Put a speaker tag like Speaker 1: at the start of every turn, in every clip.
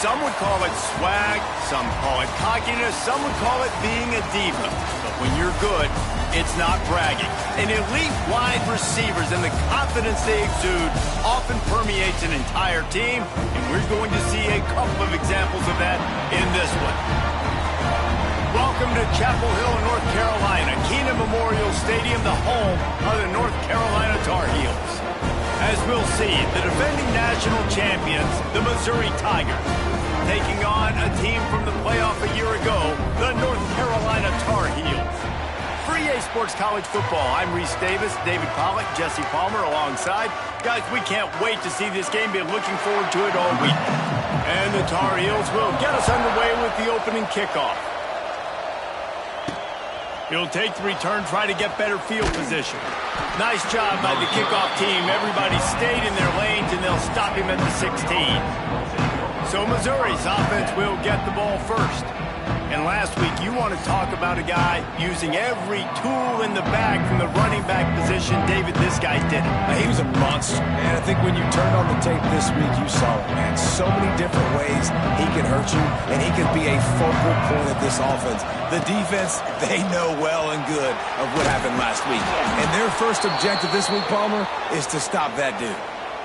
Speaker 1: Some would call it swag, some call it cockiness, some would call it being a diva. But when you're good, it's not bragging. And elite wide receivers and the confidence they exude often permeates an entire team, and we're going to see a couple of examples of that in this one. Welcome to Chapel Hill, North Carolina, Keenan Memorial Stadium, the home of the North Carolina Tar Heels. As we'll see, the defending national champions, the Missouri Tigers, taking on a team from the playoff a year ago, the North Carolina Tar Heels. For EA Sports College Football, I'm Reese Davis, David Pollack, Jesse Palmer alongside. Guys, we can't wait to see this game. Been looking forward to it all week. And the Tar Heels will get us underway with the opening kickoff. He'll take the return, try to get better field position. Nice job by the kickoff team. Everybody stayed in their lanes, and they'll stop him at the 16. So Missouri's offense will get the ball first. And last week, you want to talk about a guy using every tool in the bag from the running back position. David, this guy did it.
Speaker 2: He was a monster. And I think when you turned on the tape this week, you saw it, man. So many different ways he can hurt you, and he can be a focal point of this offense. The defense, they know well and good of what happened last week. And their first objective this week, Palmer, is to stop that dude.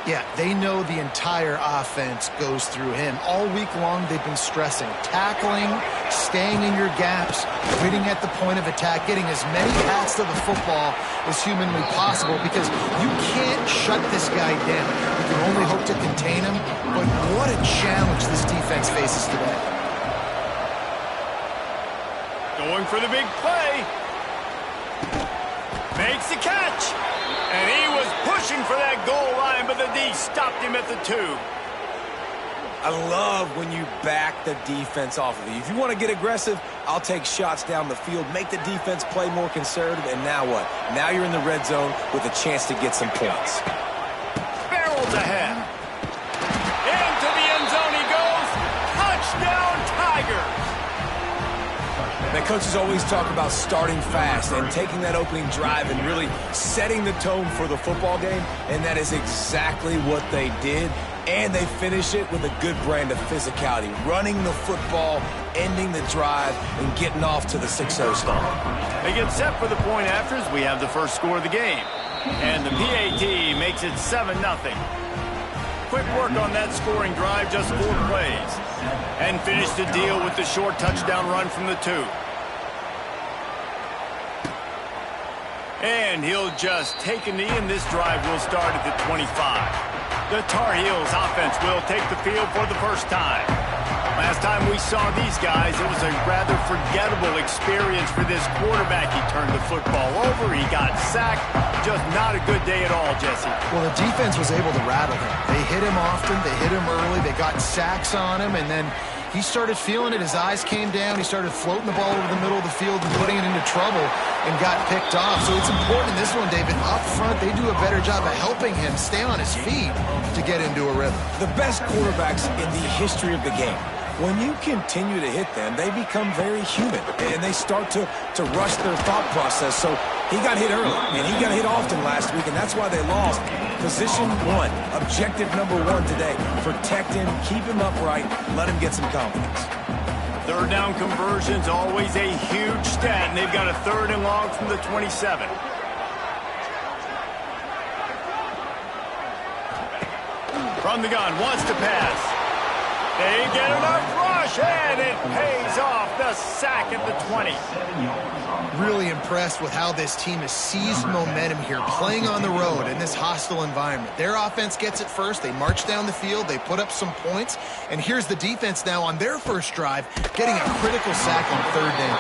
Speaker 3: Yeah, they know the entire offense goes through him. All week long, they've been stressing. Tackling, staying in your gaps, waiting at the point of attack, getting as many hats to the football as humanly possible, because you can't shut this guy down. You can only hope to contain him, but what a challenge this defense faces today.
Speaker 1: Going for the big play. Makes the catch. And he was pushing for that goal line, but the D stopped him at the 2.
Speaker 2: I love when you back the defense off of you. If you want to get aggressive, I'll take shots down the field, make the defense play more conservative, and now what? Now you're in the red zone with a chance to get some points.
Speaker 1: Barrels ahead. Into the end zone he goes. Touchdown, Tigers.
Speaker 2: Now, coaches always talk about starting fast and taking that opening drive and really setting the tone for the football game, and that is exactly what they did, and they finish it with a good brand of physicality, running the football, ending the drive, and getting off to the 6-0 start.
Speaker 1: They get set for the point afters. We have the first score of the game, and the PAT makes it 7-0. Quick work on that scoring drive, just 4 plays. And finish the deal with the short touchdown run from the 2. And he'll just take a knee, and this drive will start at the 25. The Tar Heels offense will take the field for the first time. Last time we saw these guys, it was a rather forgettable experience for this quarterback. He turned the football over, he got sacked. Just not a good day at all, Jesse.
Speaker 3: Well, the defense was able to rattle him. They hit him often, they hit him early, they got sacks on him, and then he started feeling it. His eyes came down, he started floating the ball over the middle of the field and putting it into trouble and got picked off. So it's important in this one, David. Up front, they do a better job of helping him stay on his feet to get into a rhythm.
Speaker 2: The best quarterbacks in the history of the game, when you continue to hit them, they become very human, and they start to rush their thought process. So he got hit early, and he got hit often last week, and that's why they lost. Position 1, objective number 1 today. Protect him, keep him upright, let him get some confidence.
Speaker 1: Third down conversion's always a huge stat, and they've got a 3rd and long from the 27. From the gun, wants to pass. They get enough rush, and it pays off. The sack at the 20.
Speaker 3: Really impressed with how this team has seized momentum here, playing on the road in this hostile environment. Their offense gets it first. They march down the field. They put up some points. And here's the defense now on their first drive, getting a critical sack on 3rd down.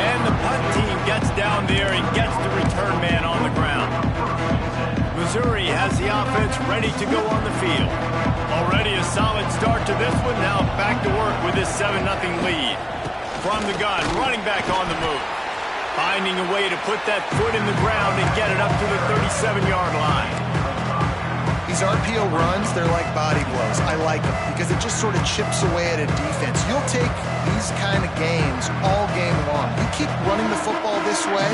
Speaker 1: And the punt team gets down there and gets the return man on the ground. Missouri has the offense ready to go on the field. Already a solid start to this one. Now back to work with this 7-0 lead. From the gun, running back on the move. Finding a way to put that foot in the ground and get it up to the 37-yard line.
Speaker 3: These RPO runs, they're like body blows. I like them because it just sort of chips away at a defense. You'll take these kind of games all game long. You keep running the football this way,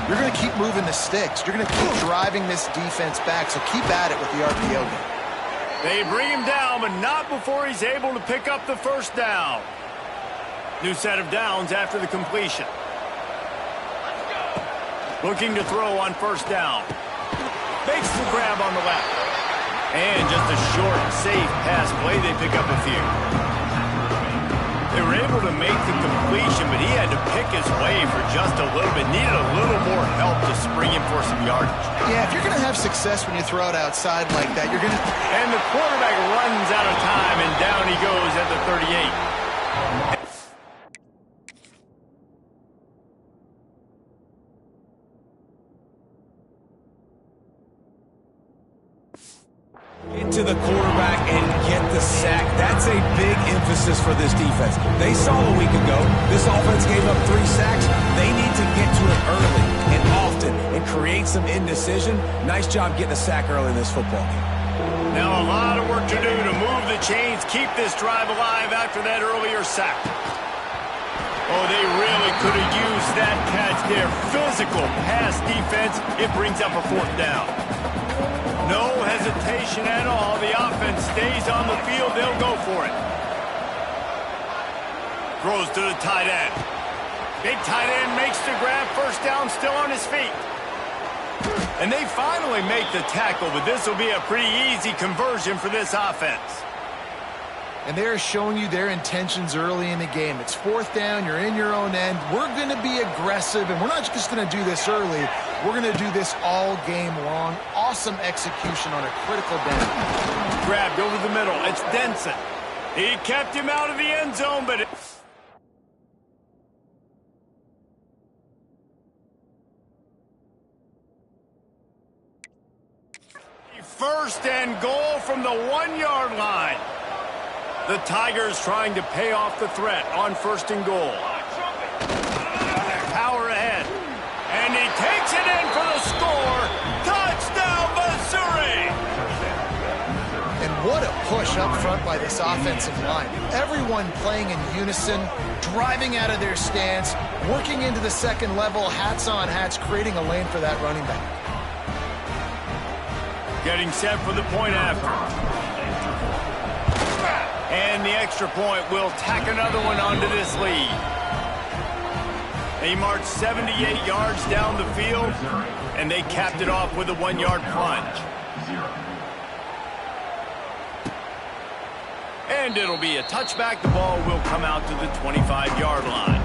Speaker 3: you're going to keep moving the sticks. You're going to keep driving this defense back, so keep at it with the RPO game.
Speaker 1: They bring him down, but not before he's able to pick up the first down. New set of downs after the completion. Looking to throw on first down. Makes the grab on the left. And just a short, safe pass play. They pick up a few. They were able to make the completion, but he had to pick his way for just a little bit. Needed a little more help to spring him for some yardage.
Speaker 3: Yeah, if you're going to have success when you throw it outside like that, you're going to...
Speaker 1: And the quarterback runs out of time, and down he goes at the 38.
Speaker 2: Get to the quarterback and get the sack. That's a big emphasis for this defense. They saw a week ago this offense gave up 3 sacks. They need to get to it early and often and create some indecision. Nice job getting a sack early in this football game.
Speaker 1: Now a lot of work to do to move the chains, keep this drive alive after that earlier sack. Oh, they really could have used that catch there. Physical pass defense. It brings up a 4th down. No hesitation at all. The offense stays on the field. They'll go for it. Throws to the tight end. Big tight end makes the grab. First down, still on his feet. And they finally make the tackle, but this will be a pretty easy conversion for this offense.
Speaker 3: And they're showing you their intentions early in the game. It's 4th down. You're in your own end. We're going to be aggressive, and we're not just going to do this early. We're going to do this all game long. Awesome execution on a critical down.
Speaker 1: Grabbed over the middle. It's Denson. He kept him out of the end zone, but... First and goal from the 1-yard line. The Tigers trying to pay off the threat on 1st and goal. Power ahead. And he takes it in for the score. Touchdown, Missouri!
Speaker 3: And what a push up front by this offensive line. Everyone playing in unison, driving out of their stance, working into the second level, hats on hats, creating a lane for that running back.
Speaker 1: Getting set for the point after. And the extra point will tack another one onto this lead. They marched 78 yards down the field, and they capped it off with a 1-yard plunge. And it'll be a touchback. The ball will come out to the 25-yard line.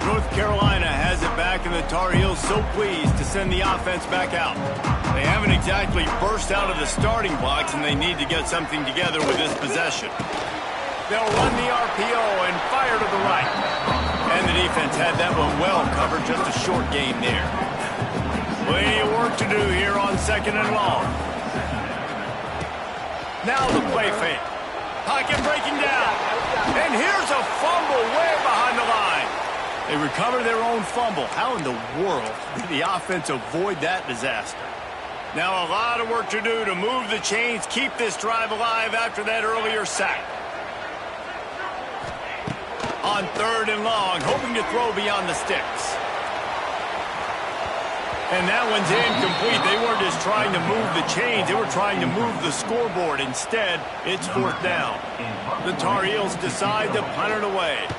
Speaker 1: North Carolina has it back, and the Tar Heels so pleased to send the offense back out. They haven't exactly burst out of the starting blocks, and they need to get something together with this possession. They'll run the RPO and fire to the right. And the defense had that one well covered, just a short gain there. Plenty of work to do here on 2nd and long. Now the play fake. Pocket breaking down. And here's a fumble way behind the line. They recover their own fumble. How in the world did the offense avoid that disaster? Now a lot of work to do to move the chains, keep this drive alive after that earlier sack. On 3rd and long, hoping to throw beyond the sticks. And that one's incomplete. They weren't just trying to move the chains. They were trying to move the scoreboard. Instead, it's 4th down. The Tar Heels decide to punt it away.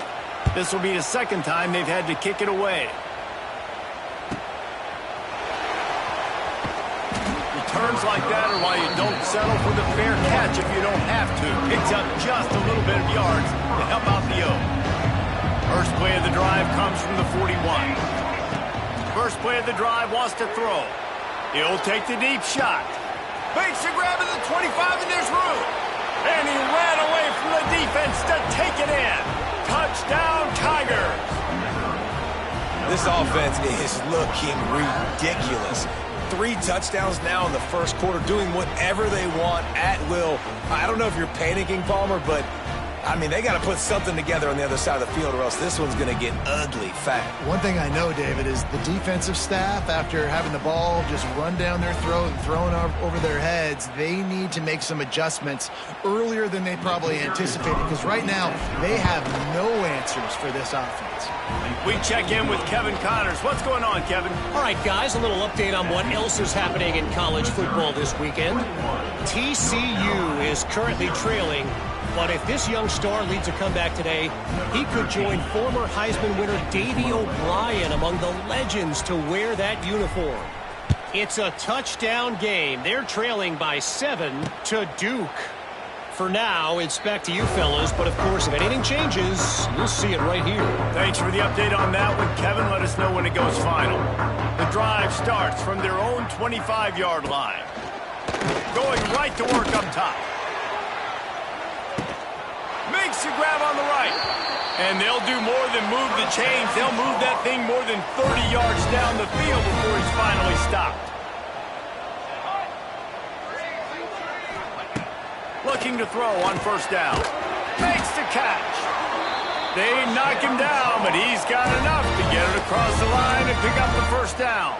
Speaker 1: This will be the 2nd time they've had to kick it away. Returns like that are why you don't settle for the fair catch if you don't have to. Picks up just a little bit of yards to help out the O. First play of the drive comes from the 41. First play of the drive wants to throw. He'll take the deep shot. Makes the grab at the 25, and there's room. And he ran away from the defense to take it in. Touchdown, Tigers.
Speaker 2: This offense is looking ridiculous. 3 touchdowns now in the first quarter, doing whatever they want at will. I don't know if you're panicking, Palmer, but I mean, they got to put something together on the other side of the field or else this one's going to get ugly fast.
Speaker 3: One thing I know, David, is the defensive staff, after having the ball just run down their throat and thrown over their heads, they need to make some adjustments earlier than they probably anticipated, because right now they have no answers for this offense.
Speaker 1: We check in with Kevin Connors. What's going on, Kevin?
Speaker 4: All right, guys, a little update on what else is happening in college football this weekend. TCU is currently trailing, but if this young star leads a comeback today, he could join former Heisman winner Davey O'Brien among the legends to wear that uniform. It's a touchdown game. They're trailing by 7 to Duke. For now, it's back to you fellas, but of course, if anything changes, you'll see it right here.
Speaker 1: Thanks for the update on that one, Kevin. Let us know when it goes final. The drive starts from their own 25-yard line. Going right to work up top. Makes the grab on the right. And they'll do more than move the chains. They'll move that thing more than 30 yards down the field before he's finally stopped. Looking to throw on first down. Makes the catch. They knock him down, but he's got enough to get it across the line and pick up the first down.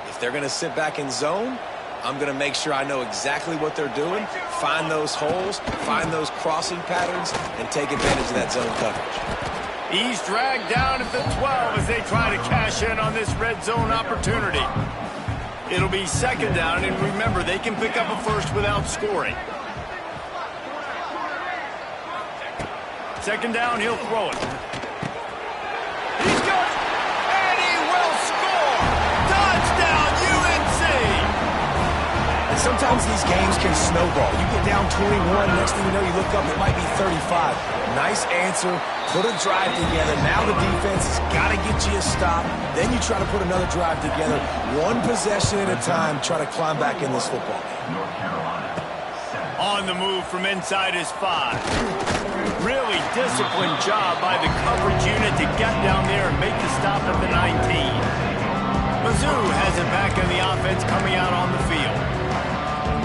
Speaker 2: If they're going to sit back in zone, I'm going to make sure I know exactly what they're doing, find those holes, find those crossing patterns, and take advantage of that zone coverage.
Speaker 1: He's dragged down at the 12 as they try to cash in on this red zone opportunity. It'll be second down, and remember, they can pick up a first without scoring. Second down, he'll throw it. He's got it, and he will score! Touchdown, UNC!
Speaker 2: And sometimes these games can snowball. You get down 21, next thing you know, you look up, it might be 35. Nice answer, put a drive together. Now the defense has got to get you a stop. Then you try to put another drive together. One possession at a time, try to climb back in this football game.
Speaker 1: On the move from inside his 5. Really disciplined job by the coverage unit to get down there and make the stop at the 19. Mizzou has it back in the offense coming out on the field.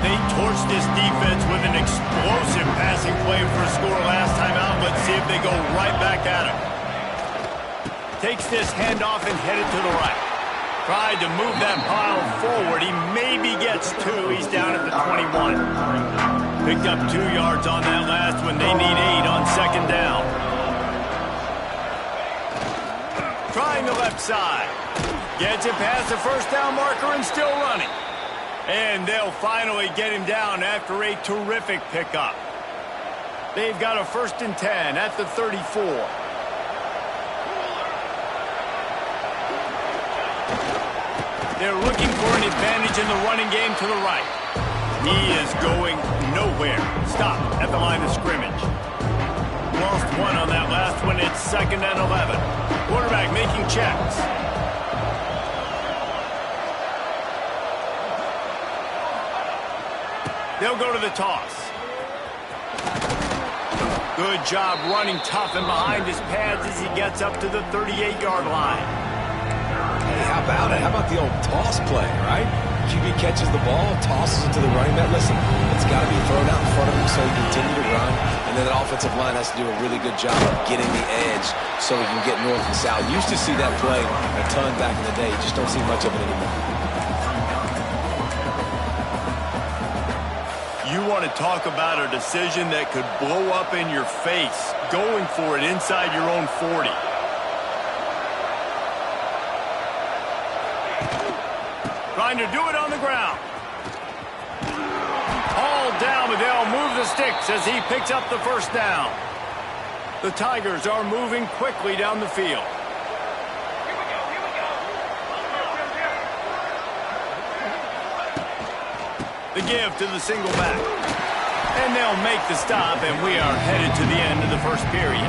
Speaker 1: They torched this defense with an explosive passing play for a score last time out. Let's see if they go right back at him. Takes this handoff and headed to the right. Tried to move that pile forward. He maybe gets 2. He's down at the 21. Picked up 2 yards on that last one. They need 8 on second down. Trying the left side. Gets it past the first down marker and still running. And they'll finally get him down after a terrific pickup. They've got a 1st and 10 at the 34. They're looking for an advantage in the running game to the right. He is going nowhere. Stop at the line of scrimmage. Lost 1 on that last one. It's 2nd and 11. Quarterback making checks. They'll go to the toss. Good job running tough and behind his pads as he gets up to the 38-yard line.
Speaker 2: Hey, how about it? How about the old toss play, right? QB catches the ball, tosses it to the running back. Listen, it's got to be thrown out in front of him so he can continue to run. And then the offensive line has to do a really good job of getting the edge so he can get north and south. Used to see that play a ton back in the day. You just don't see much of it anymore.
Speaker 1: You want to talk about a decision that could blow up in your face, going for it inside your own 40. Trying to do it on the ground. All down, but they'll move the sticks as he picks up the first down. The Tigers are moving quickly down the field. The give to the single back. And they'll make the stop, and we are headed to the end of the first period.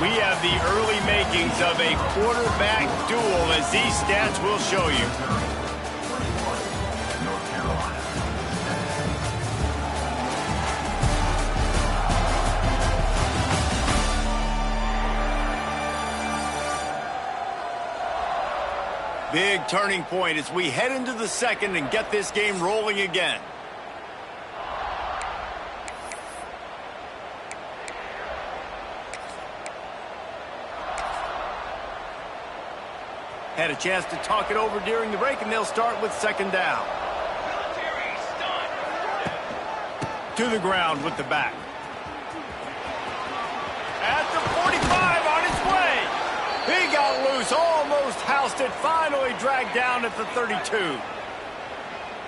Speaker 1: We have the early makings of a quarterback duel, as these stats will show you. Big turning point as we head into the second and get this game rolling again. Had a chance to talk it over during the break, and they'll start with second down. To the ground with the back. At the 45, on his way. He got loose, almost housed it, finally dragged down at the 32.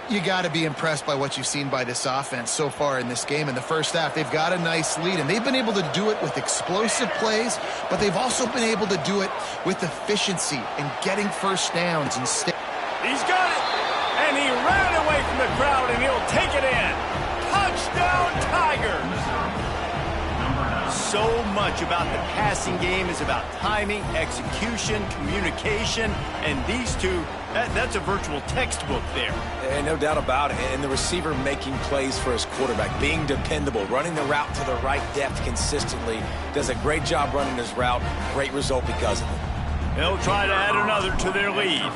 Speaker 3: You got to be impressed by what you've seen by this offense so far in this game. In the first half, they've got a nice lead, and they've been able to do it with explosive plays, but they've also been able to do it with efficiency and getting first downs. And
Speaker 1: he's got it, and he ran away from the crowd, and he'll take it in. Touchdown, Tigers! So much about the passing game is about timing, execution, communication, and these two, that's a virtual textbook there.
Speaker 2: And no doubt about it. And the receiver making plays for his quarterback, being dependable, running the route to the right depth consistently, does a great job running his route. Great result because of it.
Speaker 1: They'll try to add another to their lead.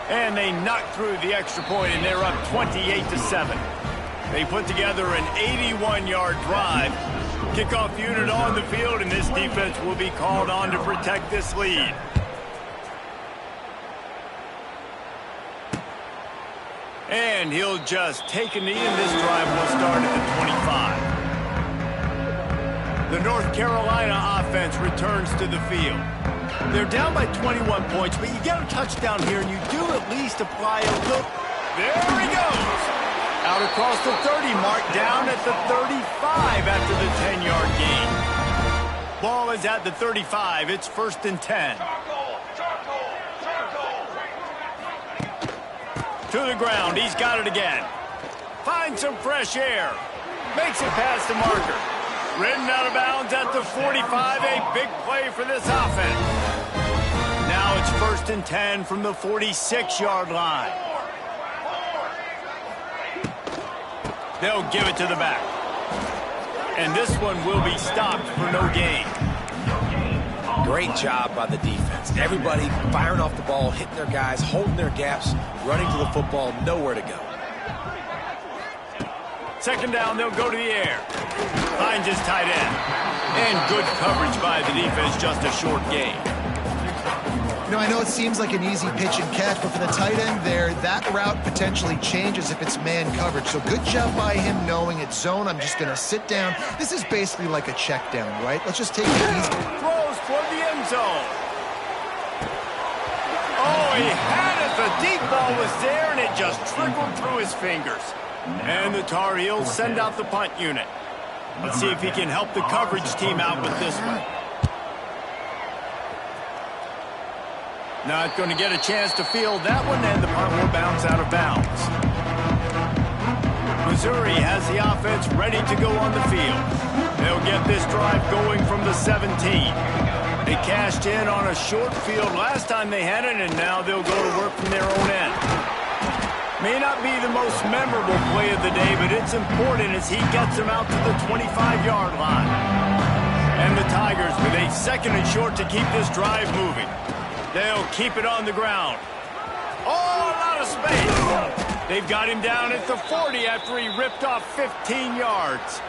Speaker 1: And they knock through the extra point, and they're up 28-7. They put together an 81-yard drive. Kickoff unit on the field, and this defense will be called on to protect this lead. And he'll just take a knee, and this drive will start at the 25. The North Carolina offense returns to the field. They're down by 21 points, but you get a touchdown here, and you do at least apply a look. There he goes. Out across the 30 mark, down at the 35 after the 10-yard gain. Ball is at the 35. It's 1st and 10. To the ground. He's got it again. Finds some fresh air. Makes it past the marker. Ridden out of bounds at the 45. A big play for this offense. Now it's 1st and 10 from the 46-yard line. They'll give it to the back. And this one will be stopped for no gain.
Speaker 2: Great job by the defense. Everybody firing off the ball, hitting their guys, holding their gaps, running to the football, nowhere to go.
Speaker 1: Second down, they'll go to the air. Finds his tight end. And good coverage by the defense, just a short gain.
Speaker 3: You know, I know it seems like an easy pitch and catch, but for the tight end there, that route potentially changes if it's man coverage. So good job by him knowing it's zone. I'm just going to sit down. This is basically like a check down, right? Let's just take it easy.
Speaker 1: Throws toward the end zone. Oh, he had it. The deep ball was there, and it just trickled through his fingers. And the Tar Heels send out the punt unit. Let's see if he can help the coverage team out with this one. Not going to get a chance to field that one, and the punt will bounce out of bounds. Missouri has the offense ready to go on the field. They'll get this drive going from the 17. They cashed in on a short field last time they had it, and now they'll go to work from their own end. May not be the most memorable play of the day, but it's important as he gets them out to the 25-yard line. And the Tigers with a 2nd and short to keep this drive moving. They'll keep it on the ground. Oh, a lot of space. They've got him down at the 40 after he ripped off 15 yards.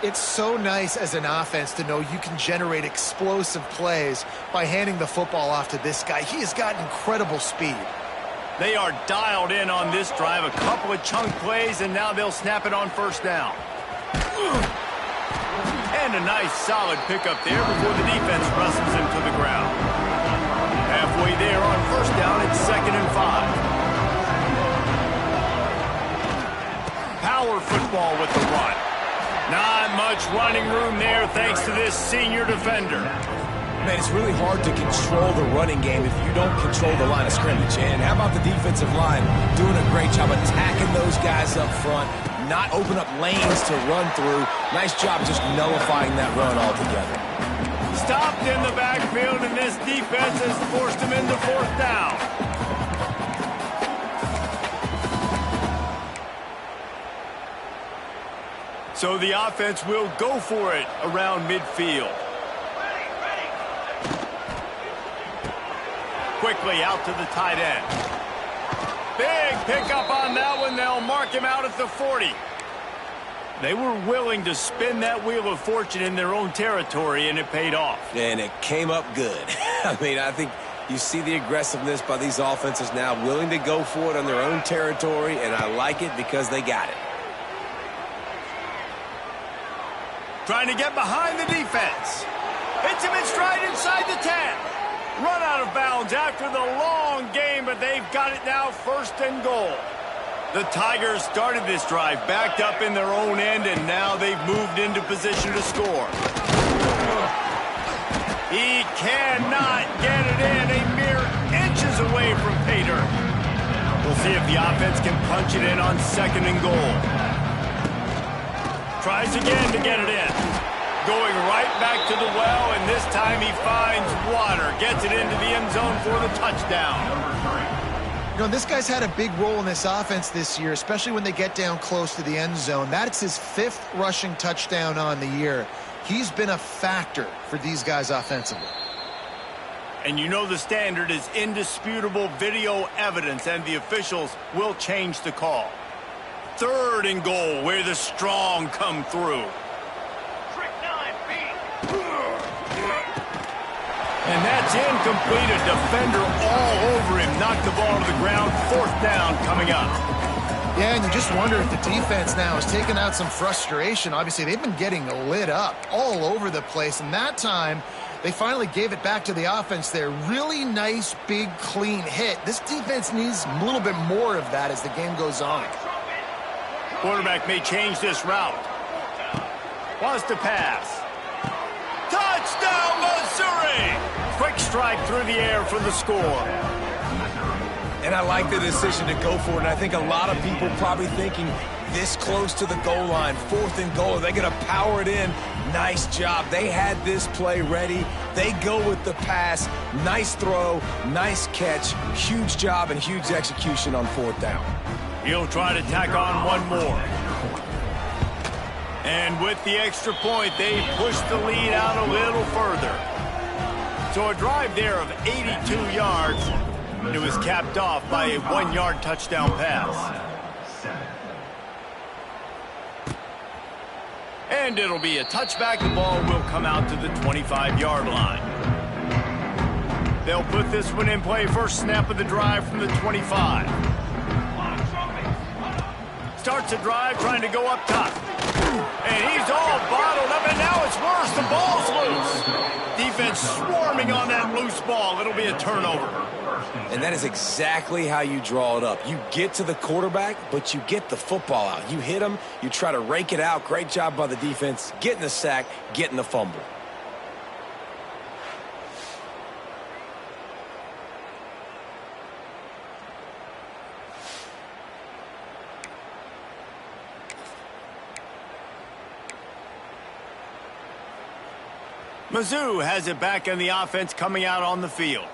Speaker 3: It's so nice as an offense to know you can generate explosive plays by handing the football off to this guy. He has got incredible speed.
Speaker 1: They are dialed in on this drive. A couple of chunk plays, and now they'll snap it on 1st down. And a nice solid pickup there before the defense wrestles him to the ground. Halfway there on 1st down, it's 2nd and 5. Power football with the run. Not much running room there thanks to this senior defender.
Speaker 2: Man, it's really hard to control the running game if you don't control the line of scrimmage. And how about the defensive line doing a great job attacking those guys up front, not open up lanes to run through. Nice job just nullifying that run altogether.
Speaker 1: Stopped in the backfield, and this defense has forced him into 4th down. So the offense will go for it around midfield. quickly out to the tight end. Big pickup on that one. They'll mark him out at the 40. They were willing to spin that wheel of fortune in their own territory, and it paid off.
Speaker 2: And it came up good. I mean, I think you see the aggressiveness by these offenses now, willing to go for it on their own territory, and I like it because they got it.
Speaker 1: Trying to get behind the defense. Hits him in stride inside the 10. Run out of bounds after the long game, but they've got it now, 1st and goal. The Tigers started this drive backed up in their own end, and now they've moved into position to score. He cannot get it in, a mere inches away from pay dirt. We'll see if the offense can punch it in on 2nd and goal. Tries again to get it in. Going right back to the well, and this time he finds water. Gets it into the end zone for the touchdown.
Speaker 3: You know, this guy's had a big role in this offense this year, especially when they get down close to the end zone. That's his 5th rushing touchdown on the year. He's been a factor for these guys offensively.
Speaker 1: And you know the standard is indisputable video evidence, and the officials will change the call. 3rd and goal, where the strong come through. And that's incomplete. A defender all over him. Knocked the ball to the ground. 4th down coming up.
Speaker 3: Yeah, and you just wonder if the defense now is taking out some frustration. Obviously, they've been getting lit up all over the place. And that time, they finally gave it back to the offense there. Really nice, big, clean hit. This defense needs a little bit more of that as the game goes on.
Speaker 1: Quarterback may change this route. Wants to pass. Touchdown, Missouri! Quick strike through the air for the score.
Speaker 2: And I like the decision to go for it. And I think a lot of people probably thinking this close to the goal line, 4th and goal, are they going to power it in? Nice job. They had this play ready. They go with the pass. Nice throw, nice catch. Huge job and huge execution on 4th down.
Speaker 1: He'll try to tack on one more. And with the extra point, they push the lead out a little further. So a drive there of 82 yards. It was capped off by a 1-yard touchdown pass. And it'll be a touchback. The ball will come out to the 25-yard line. They'll put this one in play. First snap of the drive from the 25. Starts a drive trying to go up top. And he's all bottled up, and now it's worse. The ball's loose. Defense swarming on that loose ball. It'll be a turnover.
Speaker 2: And that is exactly how you draw it up. You get to the quarterback, but you get the football out. You hit him, you try to rake it out. Great job by the defense, getting the sack, getting the fumble.
Speaker 1: Mizzou has it back in the offense coming out on the field.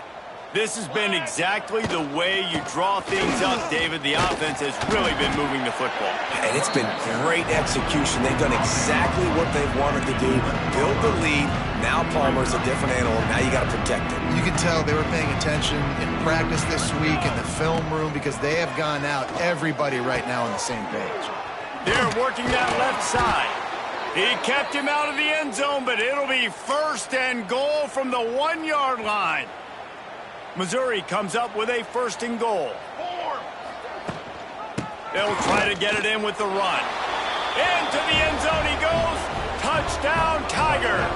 Speaker 1: This has been exactly the way you draw things up, David. The offense has really been moving the football.
Speaker 2: And it's been great execution. They've done exactly what they've wanted to do. Build the lead. Now Palmer's a different animal. Now you got to protect it.
Speaker 3: You can tell they were paying attention in practice this week in the film room because they have gone out, everybody right now on the same page.
Speaker 1: They're working that left side. He kept him out of the end zone, but it'll be 1st and goal from the 1-yard line. Missouri comes up with a 1st and goal. They'll try to get it in with the run. Into the end zone he goes. Touchdown, Tigers.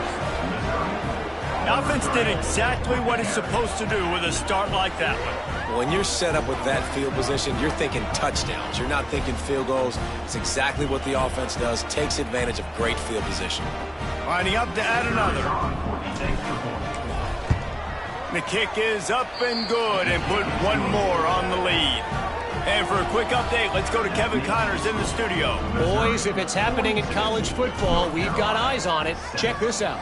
Speaker 1: The offense did exactly what it's supposed to do with a start like that one.
Speaker 2: When you're set up with that field position, you're thinking touchdowns. You're not thinking field goals. It's exactly what the offense does. Takes advantage of great field position.
Speaker 1: Lining up to add another. The kick is up and good, and put one more on the lead. And for a quick update, let's go to Kevin Connors in the studio.
Speaker 4: Boys, if it's happening in college football, we've got eyes on it. Check this out.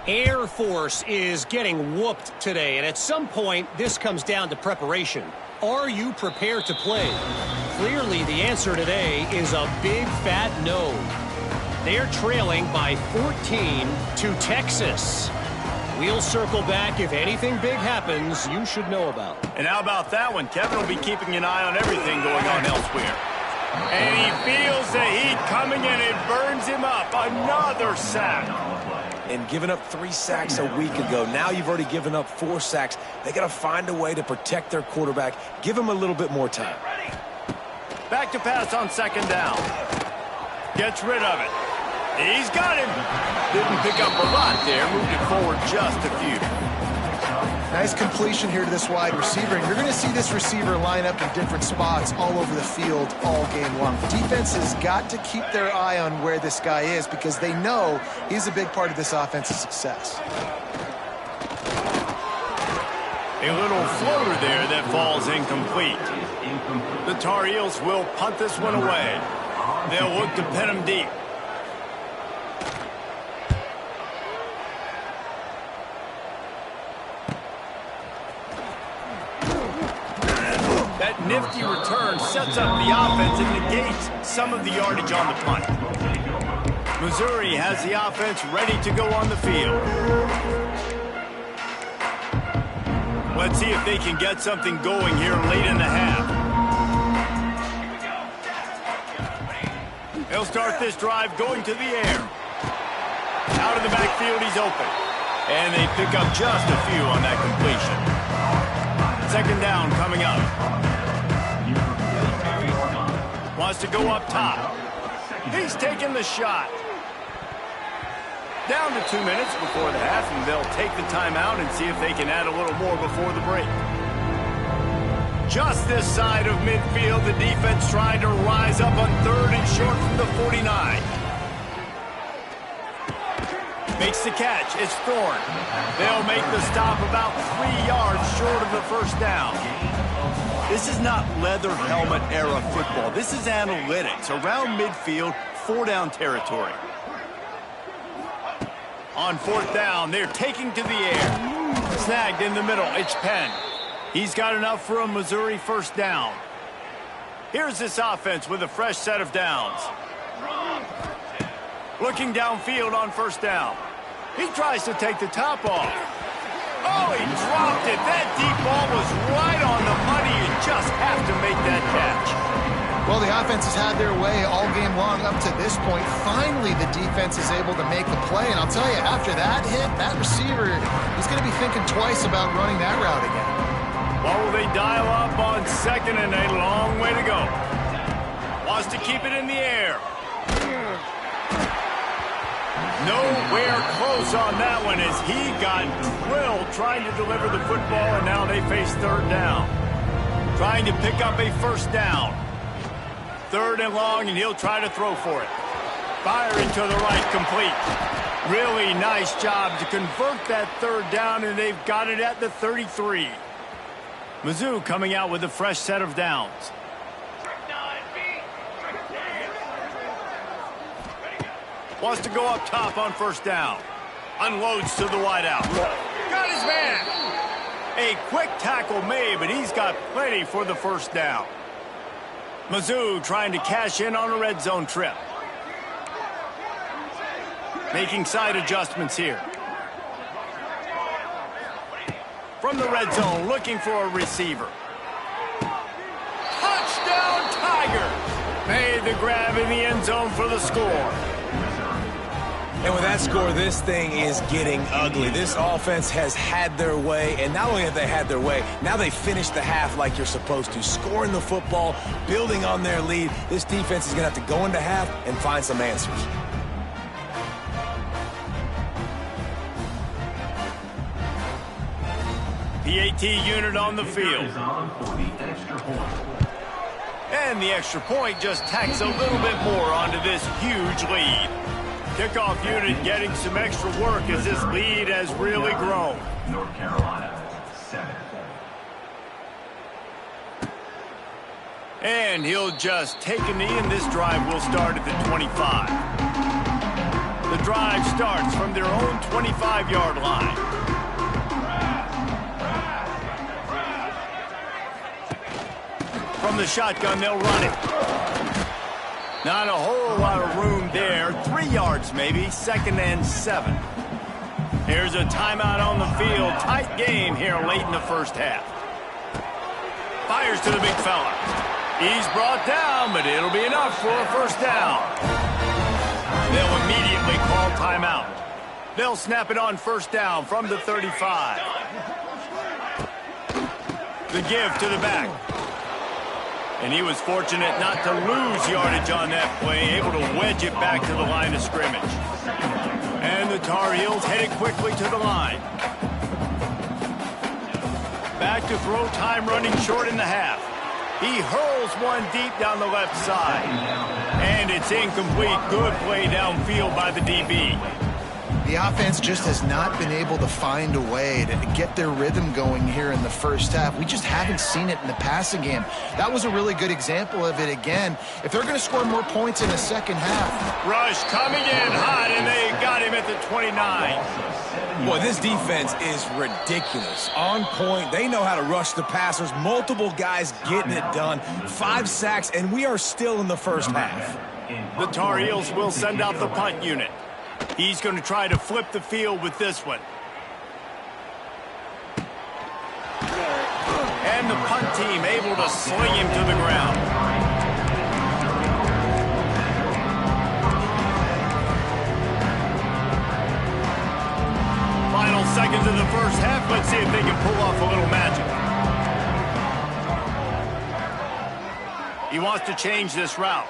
Speaker 4: Air Force is getting whooped today, and at some point, this comes down to preparation. Are you prepared to play? Clearly, the answer today is a big fat no. They're trailing by 14 to Texas. We'll circle back. If anything big happens, you should know about.
Speaker 1: And how about that one? Kevin will be keeping an eye on everything going on elsewhere. And he feels the heat coming and it burns him up. Another sack.
Speaker 2: And giving up 3 sacks a week ago. Now you've already given up 4 sacks. They got to find a way to protect their quarterback. Give him a little bit more time.
Speaker 1: Back to pass on second down. Gets rid of it. He's got him. Didn't pick up a lot there. Moved it forward just a few.
Speaker 3: Nice completion here to this wide receiver. And you're going to see this receiver line up in different spots all over the field all game long. Defense has got to keep their eye on where this guy is because they know he's a big part of this offense's success.
Speaker 1: A little floater there that falls incomplete. The Tar Heels will punt this one away. They'll look to pin him deep. That nifty return sets up the offense and negates some of the yardage on the punt. Missouri has the offense ready to go on the field. Let's see if they can get something going here late in the half. They'll start this drive going to the air. Out of the backfield, he's open. And they pick up just a few on that completion. Second down coming up. Wants to go up top. He's taking the shot. Down to 2 minutes before the half, and they'll take the timeout and see if they can add a little more before the break. Just this side of midfield, the defense trying to rise up on third and short from the 49. Makes the catch. It's Thorne. They'll make the stop about 3 yards short of the first down. This is not leather helmet era football. This is analytics. Around midfield, 4-down territory. On fourth down, they're taking to the air. Snagged in the middle. It's Penn. He's got enough for a Missouri first down. Here's this offense with a fresh set of downs. Looking downfield on first down. He tries to take the top off. Oh, he dropped it. That deep ball was right on the money. You just have to make that catch.
Speaker 3: Well, the offense has had their way all game long up to this point. Finally, the defense is able to make a play. And I'll tell you, after that hit, that receiver, he's going to be thinking twice about running that route again.
Speaker 1: Well, will they dial up on second and a long way to go? Wants to keep it in the air. Nowhere close on that one as he got drilled trying to deliver the football, and now they face third down. Trying to pick up a first down. Third and long, and he'll try to throw for it. Firing to the right, complete. Really nice job to convert that third down, and they've got it at the 33. Mizzou coming out with a fresh set of downs. Wants to go up top on first down. Unloads to the wideout. Got his man. A quick tackle made, but he's got plenty for the first down. Mizzou trying to cash in on a red zone trip. Making side adjustments here. From the red zone, looking for a receiver. Touchdown, Tiger! Made the grab in the end zone for the score.
Speaker 2: And with that score, this thing is getting ugly. This offense has had their way, and not only have they had their way, now they finished the half like you're supposed to, scoring the football, building on their lead. This defense is going to have to go into half and find some answers.
Speaker 1: PAT unit on the field. And the extra point just tacks a little bit more onto this huge lead. Kickoff unit getting some extra work as this lead has really grown.
Speaker 5: North Carolina, 7.
Speaker 1: And he'll just take a knee, and this drive will start at the 25. The drive starts from their own 25-yard line. From the shotgun, they'll run it. Not a whole lot of room there. 3 yards maybe. 2nd and 7. Here's a timeout on the field. Tight game here late in the first half. Fires to the big fella. He's brought down, but it'll be enough for a first down. They'll immediately call timeout. They'll snap it on first down from the 35. The give to the back. And he was fortunate not to lose yardage on that play, able to wedge it back to the line of scrimmage. And the Tar Heels headed quickly to the line. Back to throw, time running short in the half. He hurls one deep down the left side. And it's incomplete. Good play downfield by the DB.
Speaker 3: The offense just has not been able to find a way to get their rhythm going here in the first half. We just haven't seen it in the passing game. That was a really good example of it again. If they're going to score more points in the second half.
Speaker 1: Rush coming in hot, and they got him at the 29.
Speaker 2: Boy, this defense is ridiculous. On point. They know how to rush the passers. Multiple guys getting it done. 5 sacks, and we are still in the first half.
Speaker 1: The Tar Heels will send out the punt unit. He's going to try to flip the field with this one. And the punt team able to sling him to the ground. Final seconds of the first half. Let's see if they can pull off a little magic. He wants to change this route.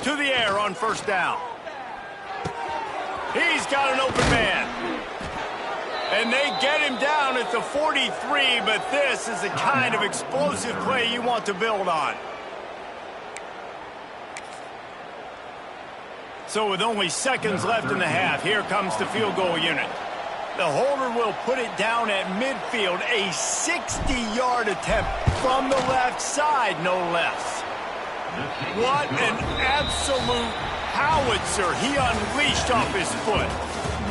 Speaker 1: To the air on first down. He's got an open man. And they get him down at the 43, but this is the kind of explosive play you want to build on. So with only seconds left in the half, here comes the field goal unit. The holder will put it down at midfield, a 60-yard attempt from the left side, no less. What an absolute howitzer he unleashed off his foot.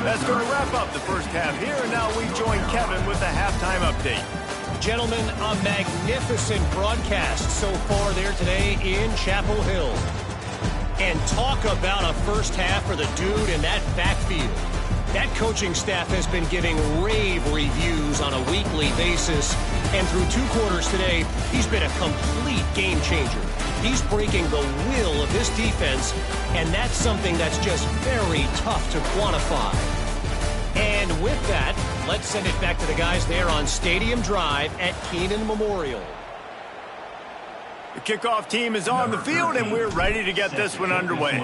Speaker 1: That's going to wrap up the first half here, and now we join Kevin with the halftime update.
Speaker 4: Gentlemen, a magnificent broadcast so far there today in Chapel Hill. And talk about a first half for the dude in that backfield. That coaching staff has been giving rave reviews on a weekly basis. And through 2 quarters today, he's been a complete game changer. He's breaking the will of this defense, and that's something that's just very tough to quantify. And with that, let's send it back to the guys there on Stadium Drive at Keenan Memorial.
Speaker 1: The kickoff team is on the field, and we're ready to get this one underway.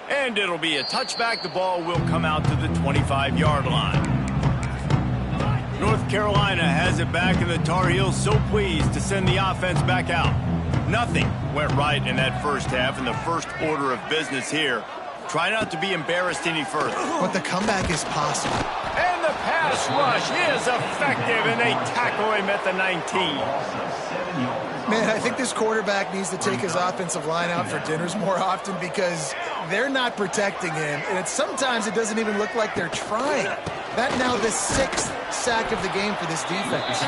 Speaker 1: And it'll be a touchback. The ball will come out to the 25-yard line. North Carolina has it back, and the Tar Heels so pleased to send the offense back out. Nothing went right in that first half, and the first order of business here. Try not to be embarrassed any further.
Speaker 3: But the comeback is possible.
Speaker 1: And the pass rush is effective, and they tackle him at the 19.
Speaker 3: Man, I think this quarterback needs to take his offensive line out for dinners more often because they're not protecting him. And sometimes it doesn't even look like they're trying. That now the 6th sack of the game for this defense.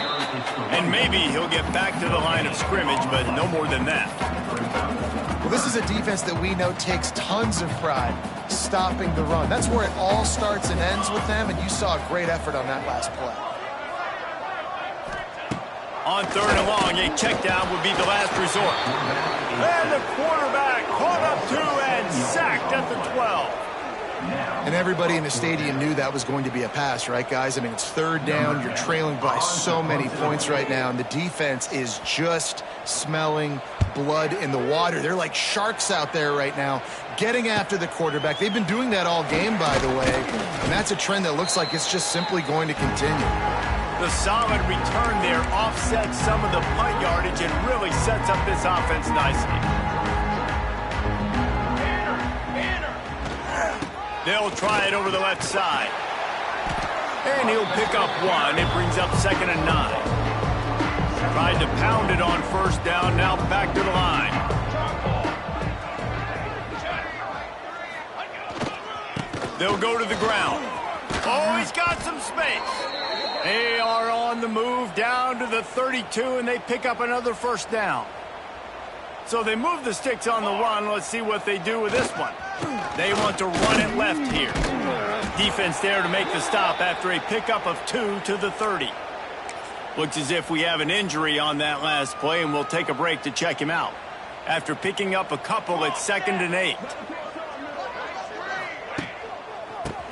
Speaker 1: And maybe he'll get back to the line of scrimmage, but no more than that.
Speaker 3: Well, this is a defense that we know takes tons of pride stopping the run. That's where it all starts and ends with them, and you saw a great effort on that last play.
Speaker 1: On 3rd and long, a check down would be the last resort. And the quarterback caught up to and sacked at the 12.
Speaker 3: And everybody in the stadium knew that was going to be a pass, right, guys? I mean, it's 3rd down. You're trailing by so many points right now, and the defense is just smelling blood in the water. They're like sharks out there right now, getting after the quarterback. They've been doing that all game, by the way, and that's a trend that looks like it's just simply going to continue.
Speaker 1: The solid return there offsets some of the punt yardage and really sets up this offense nicely. They'll try it over the left side. And he'll pick up 1. It brings up 2nd and 9. Tried to pound it on first down, now back to the line. They'll go to the ground. Oh, he's got some space. They are on the move down to the 32, and they pick up another first down. So they move the sticks on the run. Let's see what they do with this one. They want to run it left here. Defense there to make the stop after a pickup of 2 to the 30. Looks as if we have an injury on that last play, and we'll take a break to check him out. After picking up a couple, it's 2nd and 8.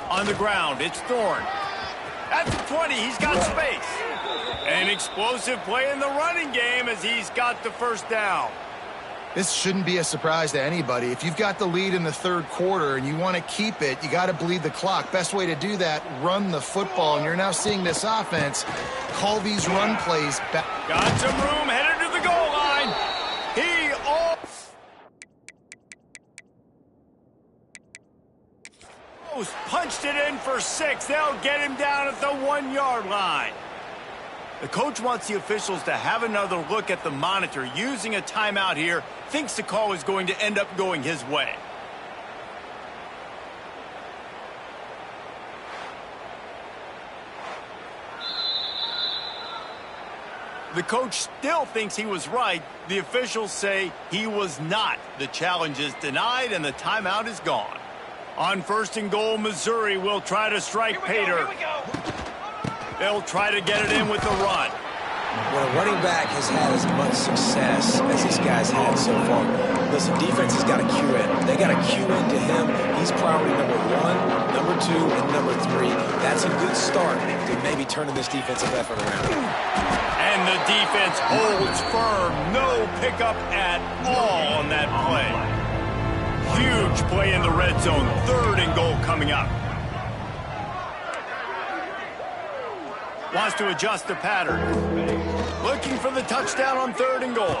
Speaker 1: On the ground, it's Thorne. At the 20, he's got space. An explosive play in the running game as he's got the first down.
Speaker 3: This shouldn't be a surprise to anybody. If you've got the lead in the third quarter and you want to keep it, you got to bleed the clock. Best way to do that, run the football. And you're now seeing this offense call these run plays back.
Speaker 1: Got some room, headed to the goal line. He almost punched it in for 6. They'll get him down at the 1-yard line. The coach wants the officials to have another look at the monitor. Using a timeout here, thinks the call is going to end up going his way. The coach still thinks he was right. The officials say he was not. The challenge is denied and the timeout is gone. On 1st and goal, Missouri will try to strike Pater. They'll try to get it in with the run.
Speaker 2: When a running back has had as much success as this guy's had so far, listen, defense has got to cue in. They got to cue into him. He's priority number 1, number 2, and number 3. That's a good start to maybe turning this defensive effort around.
Speaker 1: And the defense holds firm. No pickup at all on that play. Huge play in the red zone. 3rd and goal coming up. Wants to adjust the pattern. Looking for the touchdown on 3rd and goal.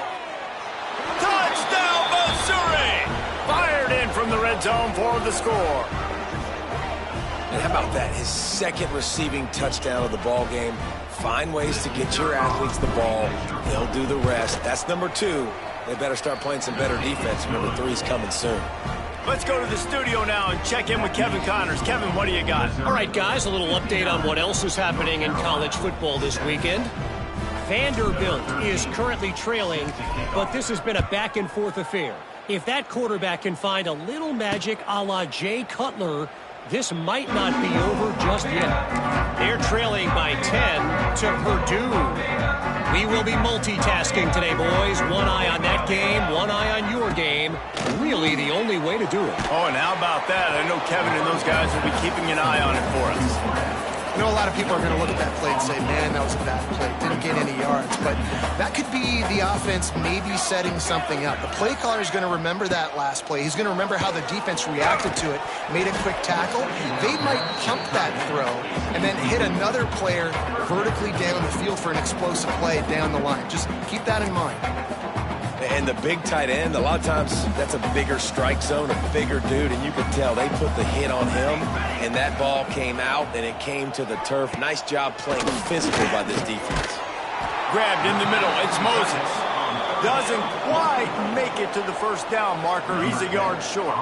Speaker 1: Touchdown, Missouri! Fired in from the red zone for the score.
Speaker 2: And how about that? His 2nd receiving touchdown of the ball game. Find ways to get your athletes the ball. They'll do the rest. That's number 2. They better start playing some better defense. Number 3's coming soon.
Speaker 1: Let's go to the studio now and check in with Kevin Connors. Kevin, what do you got?
Speaker 4: All right, guys, a little update on what else is happening in college football this weekend. Vanderbilt is currently trailing, but this has been a back-and-forth affair. If that quarterback can find a little magic a la Jay Cutler, this might not be over just yet. They're trailing by 10 to Purdue. We will be multitasking today, boys. One eye on that game, one eye on your game. Really the only way to do it.
Speaker 1: Oh, and how about that? I know Kevin and those guys will be keeping an eye on it for us.
Speaker 3: I know a lot of people are going to look at that play and say, man, that was a bad play. Didn't get any yards. But that could be the offense maybe setting something up. The play caller is going to remember that last play. He's going to remember how the defense reacted to it, made a quick tackle. They might pump that throw and then hit another player vertically down the field for an explosive play down the line. Just keep that in mind.
Speaker 2: And the big tight end, a lot of times that's a bigger strike zone, a bigger dude, and you can tell they put the hit on him, and that ball came out, and it came to the turf. Nice job playing physical by this defense.
Speaker 1: Grabbed in the middle. It's Moses. Doesn't quite make it to the first down marker. He's a yard short.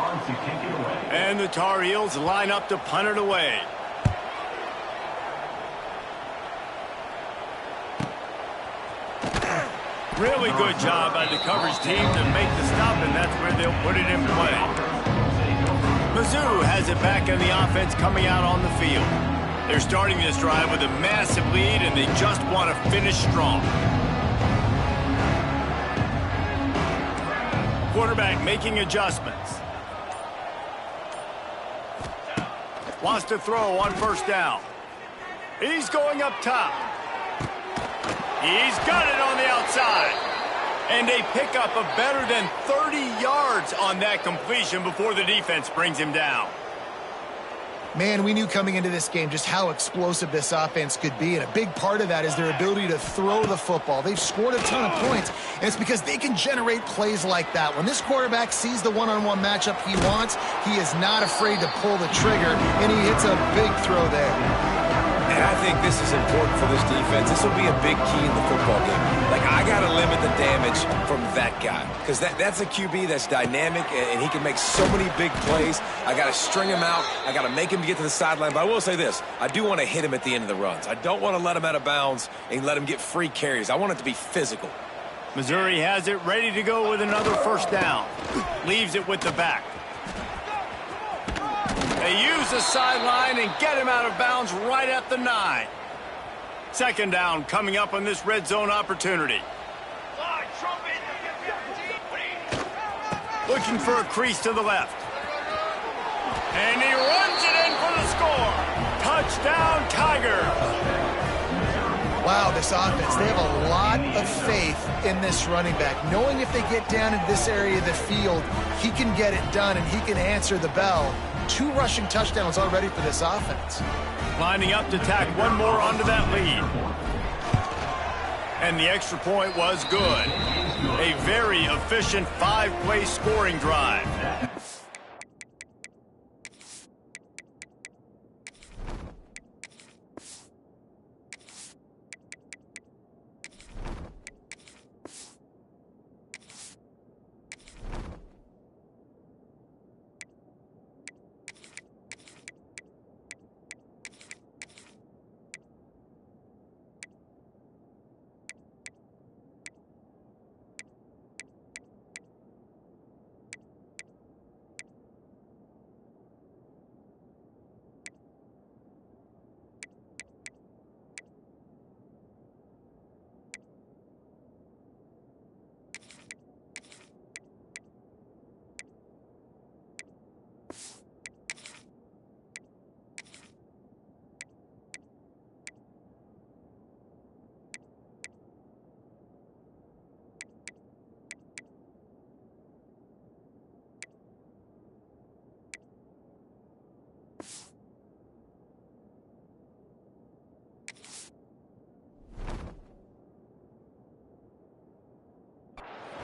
Speaker 1: And the Tar Heels line up to punt it away. Really good job by the coverage team to make the stop, and that's where they'll put it in play. Mizzou has it back on the offense coming out on the field. They're starting this drive with a massive lead, and they just want to finish strong. Quarterback making adjustments. Wants to throw on first down. He's going up top. He's got it on the outside. And they pick up a better than 30 yards on that completion before the defense brings him down.
Speaker 3: Man, we knew coming into this game just how explosive this offense could be, and a big part of that is their ability to throw the football. They've scored a ton of points, and it's because they can generate plays like that. When this quarterback sees the one-on-one matchup he wants, he is not afraid to pull the trigger, and he hits a big throw there.
Speaker 2: And I think this is important for this defense. This will be a big key in the football game. Like, I got to limit the damage much from that guy because that's a QB that's dynamic, and he can make so many big plays. I got to string him out. I got to make him get to the sideline. But I will say this. I do want to hit him at the end of the runs. I don't want to let him out of bounds and let him get free carries. I want it to be physical.
Speaker 1: Missouri has it ready to go with another first down. Leaves it with the back. They use the sideline and get him out of bounds right at the 9. Second down coming up on this red zone opportunity. Looking for a crease to the left. And he runs it in for the score. Touchdown, Tigers.
Speaker 3: Wow, this offense, they have a lot of faith in this running back. Knowing if they get down in this area of the field, he can get it done and he can answer the bell. 2 rushing touchdowns already for this offense.
Speaker 1: Lining up to tack one more onto that lead. And the extra point was good. A very efficient 5-play scoring drive.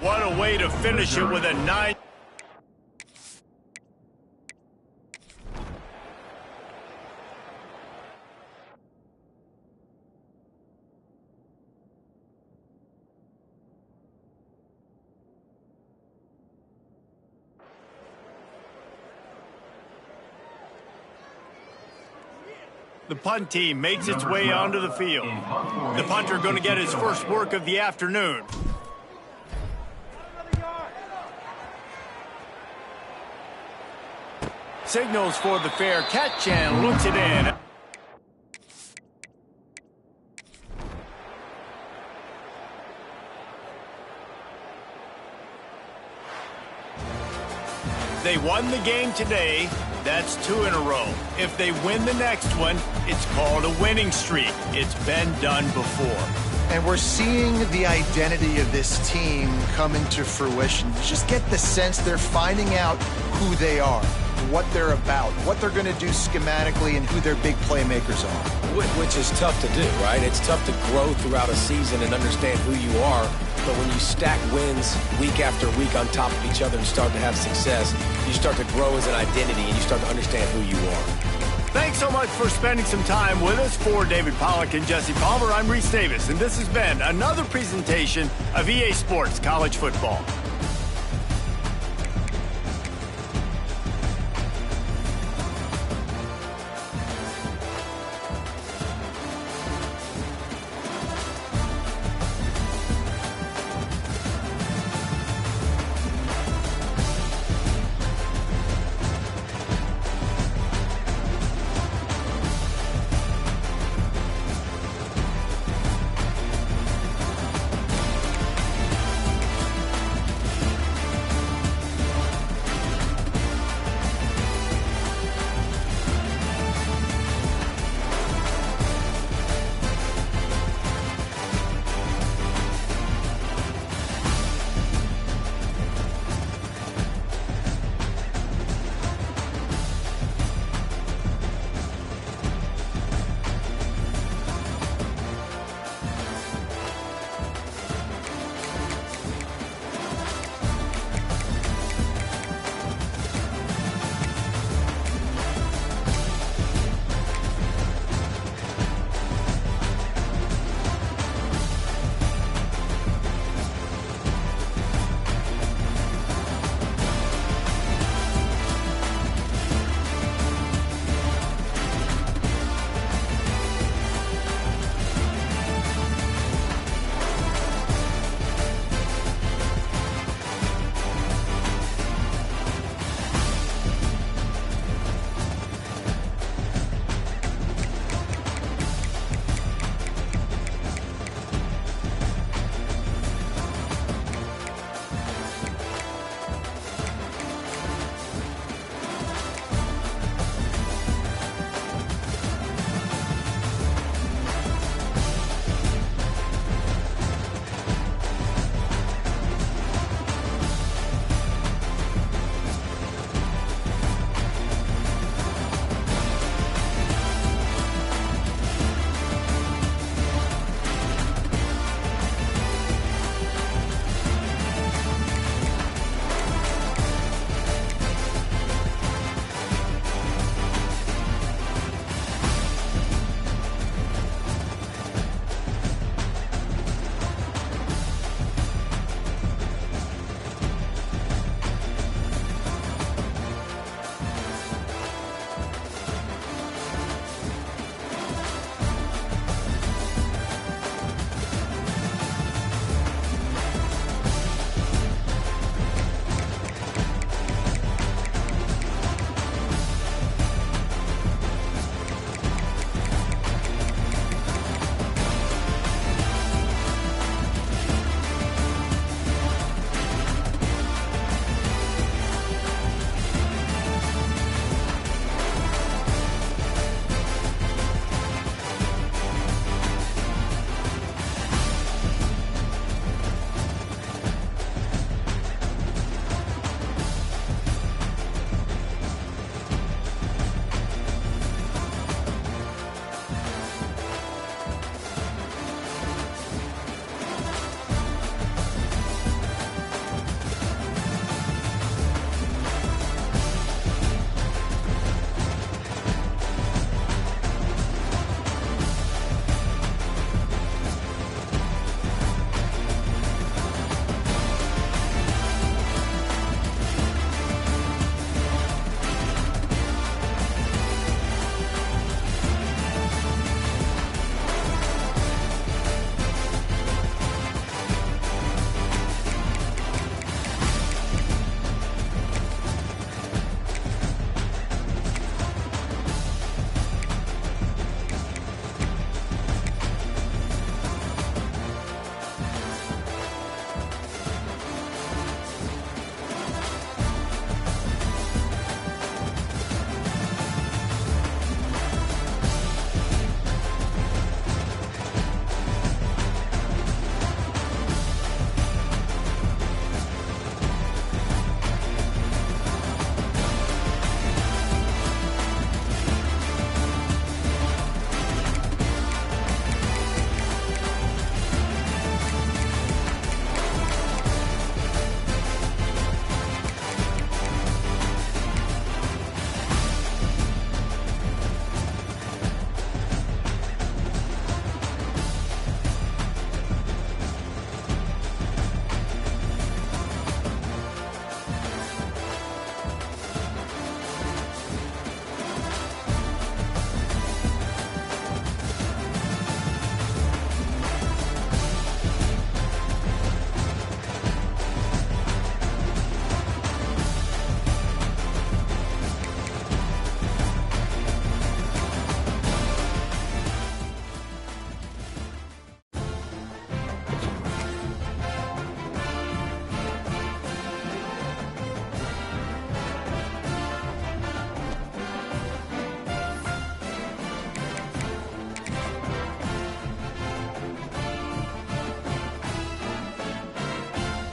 Speaker 1: What a way to finish it with a 9. The punt team makes its way onto the field. The punter going to get his first work of the afternoon. Signals for the fair catch and looks it in. They won the game today. That's 2 in a row. If they win the next one, it's called a winning streak. It's been done before.
Speaker 3: And we're seeing the identity of this team come into fruition. You just get the sense they're finding out who they are, what they're about, what they're going to do schematically, and who their big playmakers are.
Speaker 2: Which is tough to do, right? It's tough to grow throughout a season and understand who you are. But when you stack wins week after week on top of each other and start to have success, you start to grow as an identity and you start to understand who you are.
Speaker 1: Thanks so much for spending some time with us. For David Pollack and Jesse Palmer, I'm Reese Davis, and this has been another presentation of EA Sports College Football.